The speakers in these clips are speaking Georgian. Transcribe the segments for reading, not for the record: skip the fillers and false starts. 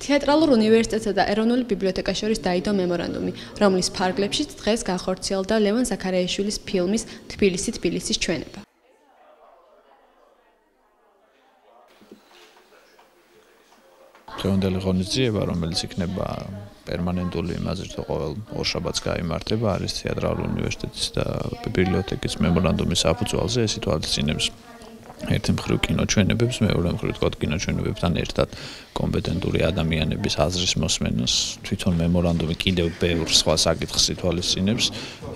თეატრალურ უნივერსიტეტსა და ეროვნული ბიბლიოთეკას შორის დაიდო მემორანდუმი, რომლის ფარგლებშიც დღეს განხორციელდა ლევან ზაქარიაშვილის ფილმის თბილისის ჩვენება. დღევანდელი ღონისძიება, რომელიც იქნება პერმანენტული იმაზრით ყოველ ორშაბათს გაიმართება, არის თეატრალურ უნივერსიტეტის და ბიბლიოთეკის მემორანდუმის საფუძველზე. ეს ითვალისწინებს ერთი მხრივ კინოჩვენებებს, მეორე მხრივ თქვათ კინოჩვენებებთან ერთად კომპეტენტური ადამიანების აზრის მოსმენას. თვითონ მემორანდუმი კიდევ ბევრ სხვა საკითხს ითვალისწინებს.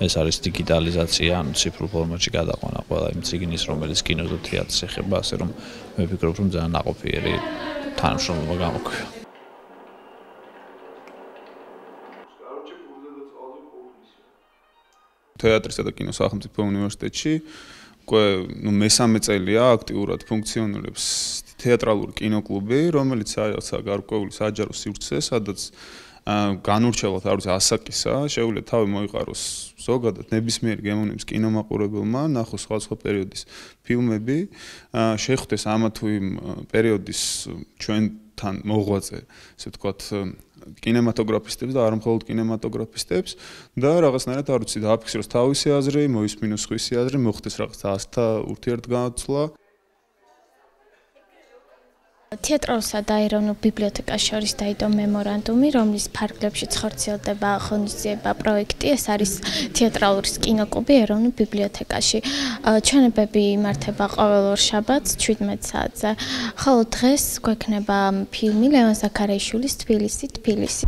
ეს არის დიგიტალიზაცია, ანუ ციფრულ ფორმატში გადაყვანა ყველა იმ წიგნის, რომელიც კინოს და თეატრს ეხება, ასე რომ მე ვფიქრობ, რომ ძალიან ნაყოფიერი თანამშრომლობა გამოგვივა. თეატრისა და კინოს სახელმწიფო უნივერსიტეტში უკვე მესამე წელია აქტიურად ფუნქციონირებს თეატრალური კინოკლუბი, რომელიც აიაცა გარკვეული საჯარო სივრცე, სადაც განურჩევლად არ ვიცი ასაკისა, შეუძლია თავი მოიყაროს ზოგადად ნებისმიერ გემოვნების კინომაყურებელმა, ნახოს სხვა პერიოდის ფილმები, შეხვდეს ამა თუ იმ პერიოდის ჩვენთან მოღვაწე, ასე ვთქვათ, კინემატოგრაფისტებს და არ მხოლოდ კინემატოგრაფისტებს და რაღაცნაირად არ ვიცი დააფიქსიროს თავისი აზრი, მოისმინოს სხვისი აზრი, მოხდეს რაღაც ასთა ურთიერთგანაცვლა. თეატრალურსა და ეროვნულ ბიბლიოთეკას შორის დაიდო მემორანდუმი, რომლის ფარგლებშიც ხორციელდება ღონისძიება პროექტი, ეს არის თეატრალურის კინოკლუბი ეროვნულ ბიბლიოთეკაში. ჩვენებები იმართება ყოველ ორშაბათს 17 საათზე. ხოლო დღეს გვექნება ფილმი ლევან ზაქარიაშვილის თბილისი.